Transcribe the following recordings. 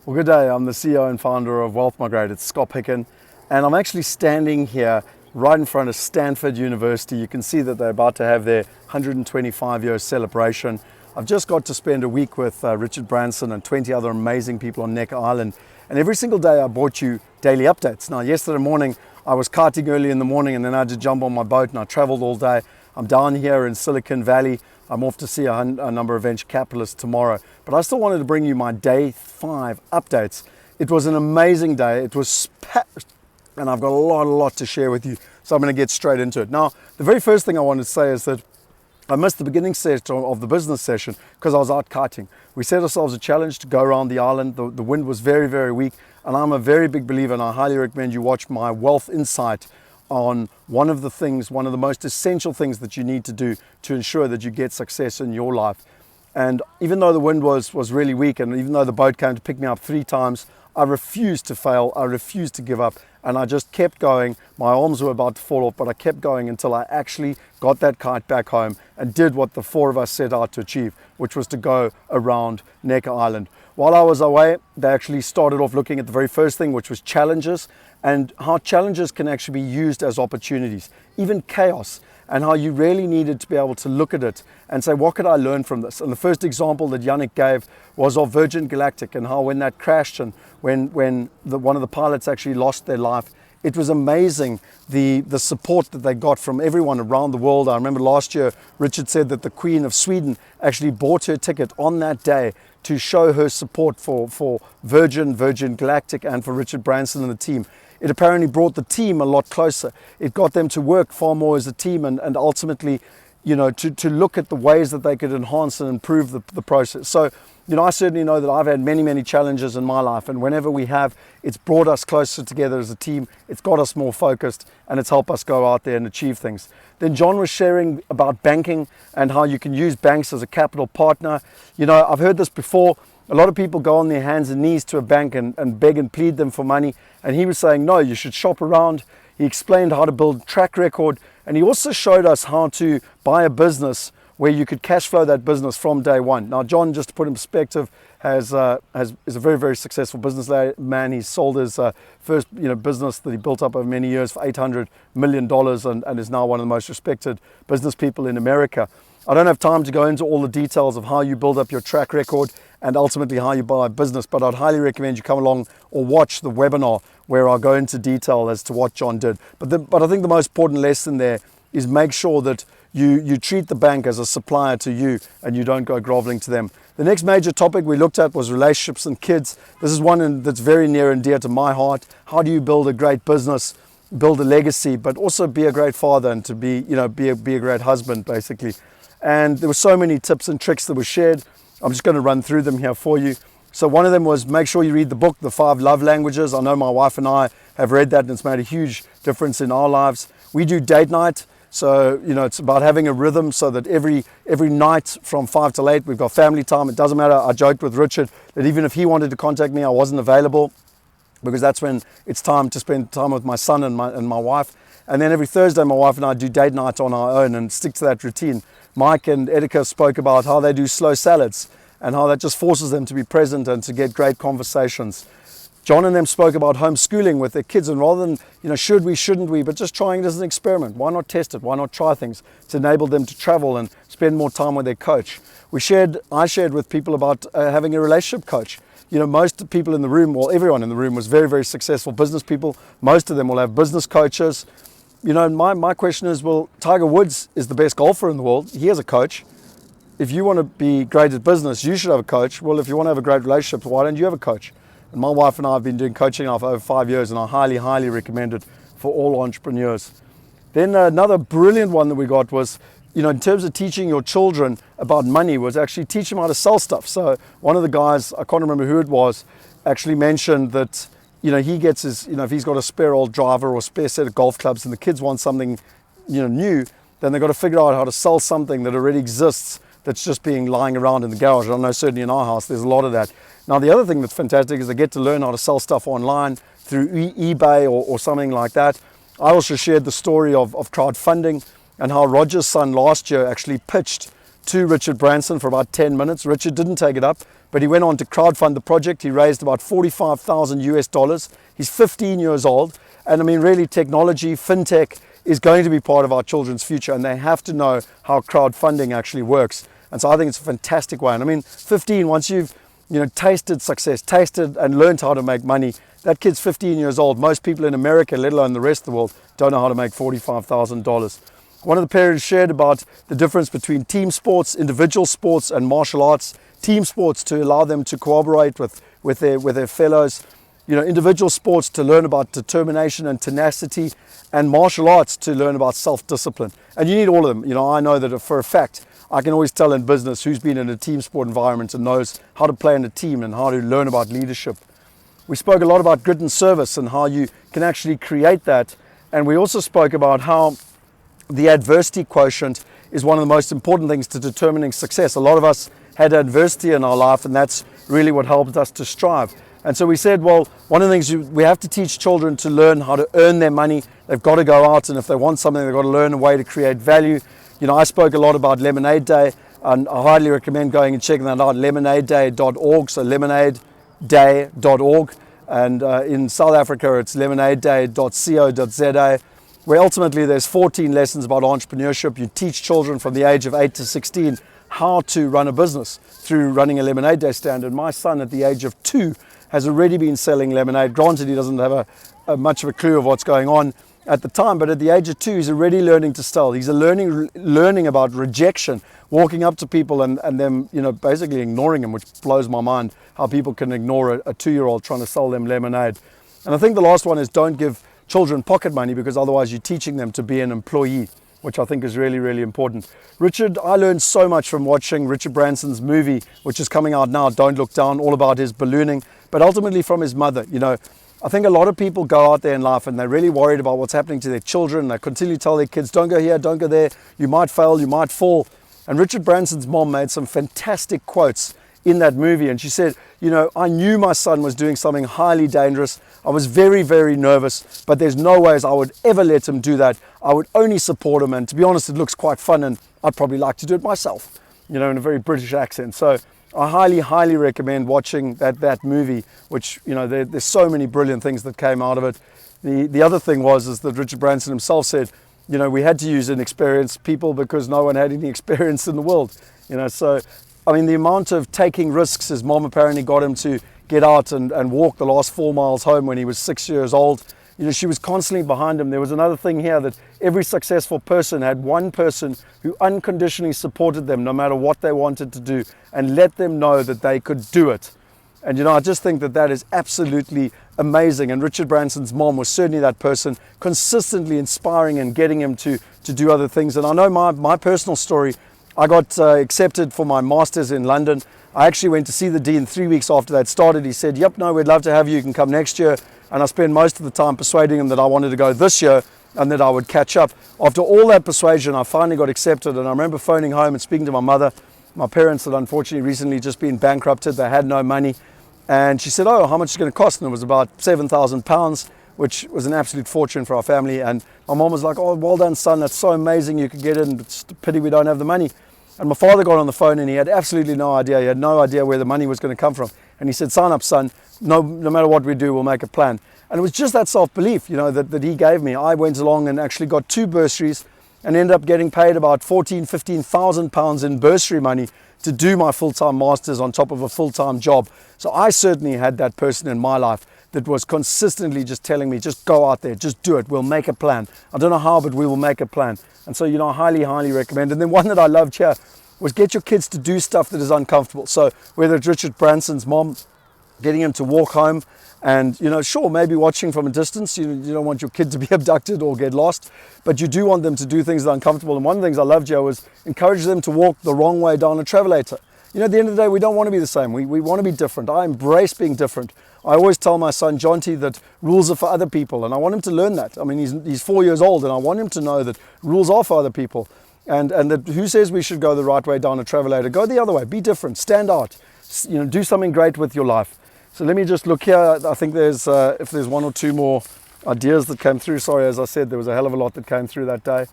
Well, good day. I'm the CEO and founder of Migrate. It's Picken, and I'm actually standing here right in front of Stanford University. You can see that they're about to have their 125-year celebration. I've just got to spend a week with Richard Branson and 20 other amazing people on Necker Island, and every single day I brought you daily updates. Now, yesterday morning I was karting early in the morning, and then I had to jump on my boat, and I traveled all day. I'm down here in Silicon Valley. I'm off to see a number of venture capitalists tomorrow, but I still wanted to bring you my day 5 updates. It was an amazing day. It was and I've got a lot to share with you, so I'm going to get straight into it. Now, the very first thing I wanted to say is that I missed the beginning session of the business session because I was out kiting. We set ourselves a challenge to go around the island. The wind was very weak, and I'm a very big believer, and I highly recommend you watch my Wealth Insight on one of the most essential things that you need to do to ensure that you get success in your life. And even though the wind was really weak, and even though the boat came to pick me up 3 times, I refused to fail, I refused to give up, and I just kept going. My arms were about to fall off, but I kept going until I actually got that kite back home and did what the 4 of us set out to achieve, which was to go around Necker Island. While I was away, they actually started off looking at the very first thing, which was challenges, and how challenges can actually be used as opportunities, even chaos, and how you really needed to be able to look at it and say, what could I learn from this? And the first example that Yannick gave was of Galactic, and how when that crashed and when one of the pilots actually lost their life, it was amazing the support that they got from everyone around the world. I remember last year, Richard said that the Queen of Sweden actually bought her ticket on that day to show her support for Virgin Galactic, and for Richard Branson and the team. It apparently brought the team a lot closer. It got them to work far more as a team, and ultimately, to look at the ways that they could enhance and improve the process. So, I certainly know that I've had many challenges in my life, and whenever we have, it's brought us closer together as a team. It's got us more focused, and it's helped us go out there and achieve things. Then John was sharing about banking and how you can use banks as a capital partner. I've heard this before. A lot of people go on their hands and knees to a bank and beg and plead them for money. And he was saying, no, you should shop around. He explained how to build track record. And he also showed us how to buy a business where you could cash flow that business from day one. Now, John, just to put in perspective, is a very successful businessman. He sold his first business that he built up over many years for $800 million, and is now one of the most respected business people in America. I don't have time to go into all the details of how you build up your track record and ultimately how you buy a business, but I'd highly recommend you come along or watch the webinar where I'll go into detail as to what John did. But I think the most important lesson there is make sure that you treat the bank as a supplier to you and you don't go groveling to them. The next major topic we looked at was relationships and kids. This is one that's very near and dear to my heart. How do you build a great business, build a legacy, but also be a great father and to be a great husband, basically. And there were so many tips and tricks that were shared. I'm just going to run through them here for you. So one of them was make sure you read the book, The 5 Love Languages. I know my wife and I have read that, and it's made a huge difference in our lives. We do date night. So, it's about having a rhythm so that every night from 5 till 8, we've got family time. It doesn't matter. I joked with Richard that even if he wanted to contact me, I wasn't available, because that's when it's time to spend time with my son and my wife. And then every Thursday, my wife and I do date night on our own and stick to that routine. Mike and Edika spoke about how they do slow salads and how that just forces them to be present and to get great conversations. John and them spoke about homeschooling with their kids, and rather than, should we, shouldn't we, but just trying it as an experiment. Why not test it? Why not try things to enable them to travel and spend more time with their coach? I shared with people about having a relationship coach. Most people in the room, well, everyone in the room was very successful business people. Most of them will have business coaches. My question is, well, Tiger Woods is the best golfer in the world. He has a coach. If you want to be great at business, you should have a coach. Well, if you want to have a great relationship, why don't you have a coach? And my wife and I have been doing coaching now for over 5 years, and I highly recommend it for all entrepreneurs. Then another brilliant one that we got was, in terms of teaching your children about money, was actually teach them how to sell stuff. So one of the guys, I can't remember who it was, actually mentioned that he gets his, if he's got a spare old driver or a spare set of golf clubs and the kids want something, new, then they've got to figure out how to sell something that already exists that's just being lying around in the garage. I know certainly in our house, there's a lot of that. Now, the other thing that's fantastic is they get to learn how to sell stuff online through eBay or something like that. I also shared the story of crowdfunding and how Roger's son last year actually pitched to Richard Branson for about 10 minutes. Richard didn't take it up, but he went on to crowdfund the project. He raised about 45,000 US dollars. He's 15 years old. And I mean, really, technology, fintech is going to be part of our children's future, and they have to know how crowdfunding actually works. And so I think it's a fantastic way. And I mean, 15, once you've tasted success, tasted and learned how to make money, that kid's 15 years old. Most people in America, let alone the rest of the world, don't know how to make $45,000. One of the parents shared about the difference between team sports, individual sports, and martial arts. Team sports to allow them to cooperate with their fellows. Individual sports to learn about determination and tenacity, and martial arts to learn about self-discipline. And you need all of them. I know that for a fact, I can always tell in business who's been in a team sport environment and knows how to play in a team and how to learn about leadership. We spoke a lot about grit and service and how you can actually create that. And we also spoke about how the adversity quotient is one of the most important things to determining success. A lot of us had adversity in our life, and that's really what helped us to strive. And so we said, well, one of the things we have to teach children to learn how to earn their money. They've got to go out, and if they want something, they've got to learn a way to create value. I spoke a lot about Lemonade Day, and I highly recommend going and checking that out, lemonadeday.org, so lemonadeday.org. And in South Africa, it's lemonadeday.co.za, where ultimately there's 14 lessons about entrepreneurship. You teach children from the age of 8 to 16 how to run a business through running a Lemonade Day stand. And my son at the age of 2 has already been selling lemonade. Granted, he doesn't have much of a clue of what's going on at the time, but at the age of 2, he's already learning to sell. He's learning about rejection, walking up to people and them, basically ignoring them, which blows my mind, how people can ignore a 2-year-old trying to sell them lemonade. And I think the last one is don't give children pocket money, because otherwise you're teaching them to be an employee, which I think is really, really important. Richard, I learned so much from watching Richard Branson's movie, which is coming out now, Don't Look Down, all about his ballooning, but ultimately from his mother. I think a lot of people go out there in life and they're really worried about what's happening to their children. They continually tell their kids, don't go here, don't go there, you might fail, you might fall. And Richard Branson's mom made some fantastic quotes in that movie, and she said, I knew my son was doing something highly dangerous. I was very, very nervous, but there's no ways I would ever let him do that. I would only support him, and to be honest, it looks quite fun, and I'd probably like to do it myself, in a very British accent. So I highly, highly recommend watching that movie, which, there's so many brilliant things that came out of it. The other thing is that Richard Branson himself said, we had to use inexperienced people because no one had any experience in the world, so I mean, the amount of taking risks, his mom apparently got him to get out and walk the last 4 miles home when he was 6 years old. She was constantly behind him. There was another thing here, that every successful person had one person who unconditionally supported them no matter what they wanted to do and let them know that they could do it. And I just think that is absolutely amazing. And Richard Branson's mom was certainly that person, consistently inspiring and getting him to do other things. And I know my personal story. I got accepted for my master's in London. I actually went to see the dean 3 weeks after that started. He said, yep, no, we'd love to have you. You can come next year. And I spent most of the time persuading him that I wanted to go this year and that I would catch up. After all that persuasion, I finally got accepted. And I remember phoning home and speaking to my mother. My parents had unfortunately recently just been bankrupted. They had no money. And she said, oh, how much is it going to cost? And it was about £7,000, which was an absolute fortune for our family. And my mom was like, oh, well done, son. That's so amazing. You could get in. It's a pity we don't have the money. And my father got on the phone and he had absolutely no idea. He had no idea where the money was going to come from. And he said, sign up, son. No matter what we do, we'll make a plan. And it was just that self-belief, that he gave me. I went along and actually got 2 bursaries and ended up getting paid about £15,000 in bursary money to do my full-time master's on top of a full-time job. So I certainly had that person in my life that was consistently just telling me, just go out there, just do it. We'll make a plan. I don't know how, but we will make a plan. And so, I highly, highly recommend. And then one that I loved here was get your kids to do stuff that is uncomfortable. So whether it's Richard Branson's mom, getting him to walk home and, sure, maybe watching from a distance. You don't want your kid to be abducted or get lost, but you do want them to do things that are uncomfortable. And one of the things I loved here was encourage them to walk the wrong way down a travelator. At the end of the day, we don't want to be the same. We want to be different. I embrace being different. I always tell my son, Jonty, that rules are for other people. And I want him to learn that. I mean, he's 4 years old and I want him to know that rules are for other people. And that who says we should go the right way down a travelator? Go the other way. Be different. Stand out. Do something great with your life. So let me just look here. I think there's if there's 1 or 2 more ideas that came through. Sorry, as I said, there was a hell of a lot that came through that day.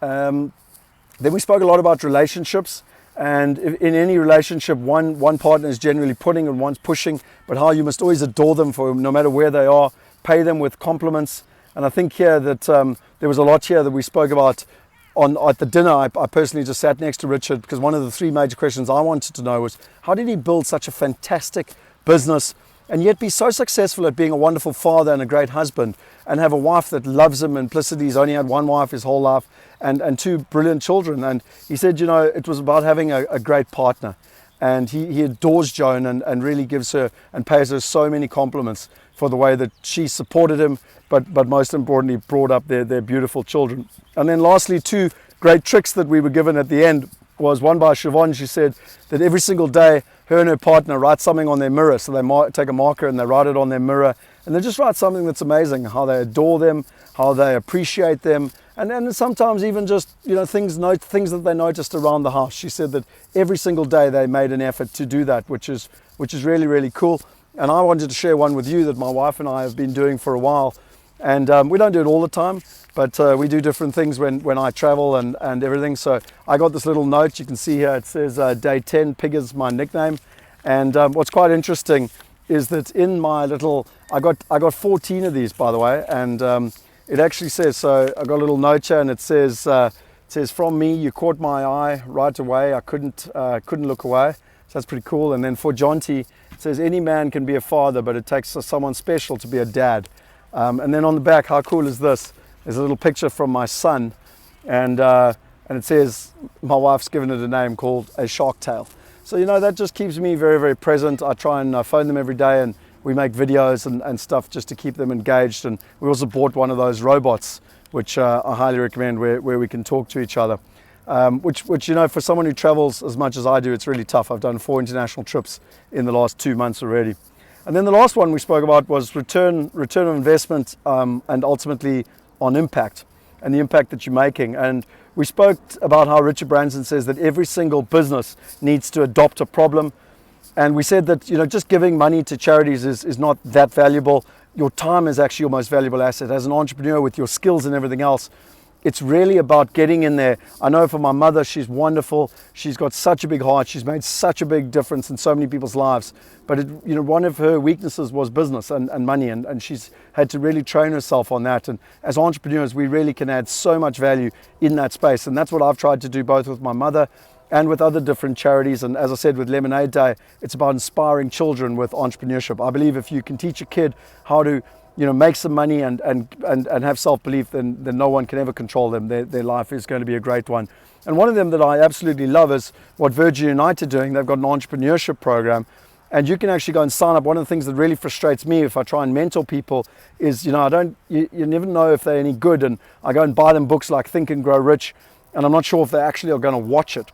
Then we spoke a lot about relationships. And in any relationship, one partner is generally putting and one's pushing, but how you must always adore them for no matter where they are, pay them with compliments. And I think here that there was a lot here that we spoke about at the dinner. I personally just sat next to Richard because one of the three major questions I wanted to know was, how did he build such a fantastic business and yet be so successful at being a wonderful father and a great husband, and have a wife that loves him implicitly? He's only had one wife his whole life, and two brilliant children. And he said, it was about having a great partner. And he adores Joan and really gives her and pays her so many compliments for the way that she supported him, but most importantly brought up their beautiful children. And then lastly, two great tricks that we were given at the end was one by Siobhan. She said that every single day her and her partner write something on their mirror. So they take a marker and they write it on their mirror, and they just write something that's amazing, how they adore them, how they appreciate them, and sometimes even just things that they noticed around the house. She said that every single day they made an effort to do that, which is really, really cool. And I wanted to share one with you that my wife and I have been doing for a while. And we don't do it all the time, but we do different things when I travel and everything. So I got this little note. You can see here it says day 10, Pig is my nickname. And what's quite interesting is that in my little, I got 14 of these, by the way. And it actually says, so I got a little note here, and it says from me, you caught my eye right away. I couldn't look away. So that's pretty cool. And then for Jonty, it says, any man can be a father, but it takes someone special to be a dad. And then on the back, how cool is this? There's a little picture from my son, and it says, my wife's given it a name called a shark tail. So that just keeps me very, very present. I try and phone them every day, and we make videos and stuff just to keep them engaged. And we also bought one of those robots, which I highly recommend, where we can talk to each other. Which for someone who travels as much as I do, it's really tough. I've done 4 international trips in the last 2 months already. And then the last one we spoke about was return on investment, and ultimately on impact and the impact that you're making. And we spoke about how Richard Branson says that every single business needs to adopt a problem. And we said that just giving money to charities is not that valuable. Your time is actually your most valuable asset. As an entrepreneur, with your skills and everything else, it's really about getting in there. I know for my mother, she's wonderful. She's got such a big heart. She's made such a big difference in so many people's lives. But one of her weaknesses was business and money, and she's had to really train herself on that. And as entrepreneurs, we really can add so much value in that space. And that's what I've tried to do both with my mother and with other different charities. And as I said, with Lemonade Day, it's about inspiring children with entrepreneurship. I believe if you can teach a kid how to make some money and have self-belief, then no one can ever control them. Their life is going to be a great one. And one of them that I absolutely love is what Virgin Unite are doing. They've got an entrepreneurship program, and you can actually go and sign up. One of the things that really frustrates me if I try and mentor people is, you never know if they're any good. And I go and buy them books like Think and Grow Rich, and I'm not sure if they actually are going to watch it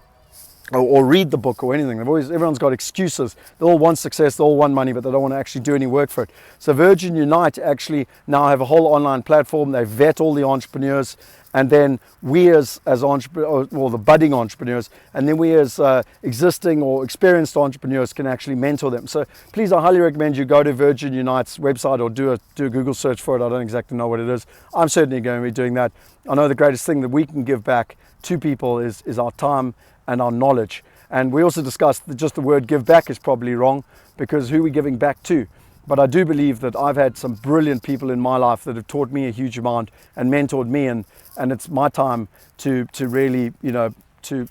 or read the book or anything. Everyone's got excuses. They all want success, they all want money, but they don't want to actually do any work for it. So Virgin Unite actually now have a whole online platform. They vet all the entrepreneurs, and then we as entrepreneurs, or the budding entrepreneurs, and then we as existing or experienced entrepreneurs can actually mentor them. So please, I highly recommend you go to Virgin Unite's website or do a Google search for it. I don't exactly know what it is. I'm certainly going to be doing that. I know the greatest thing that we can give back to people is our time and our knowledge. And we also discussed that just the word give back is probably wrong, because who are we giving back to? But I do believe that I've had some brilliant people in my life that have taught me a huge amount and mentored me, and it's my time to really, I don't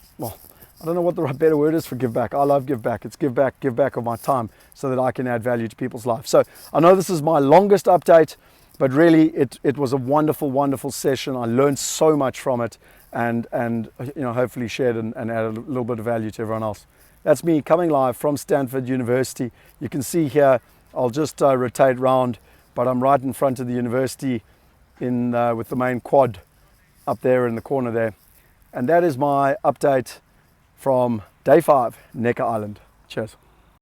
know what the right better word is for give back. I love give back. It's give back of my time so that I can add value to people's lives. So I know this is my longest update, but really it was a wonderful, wonderful session. I learned so much from it, and hopefully shared and added a little bit of value to everyone else. That's me coming live from Stanford University. You can see here, I'll just rotate round, but I'm right in front of the university with the main quad up there in the corner there. And that is my update from day 5, Necker Island. Cheers.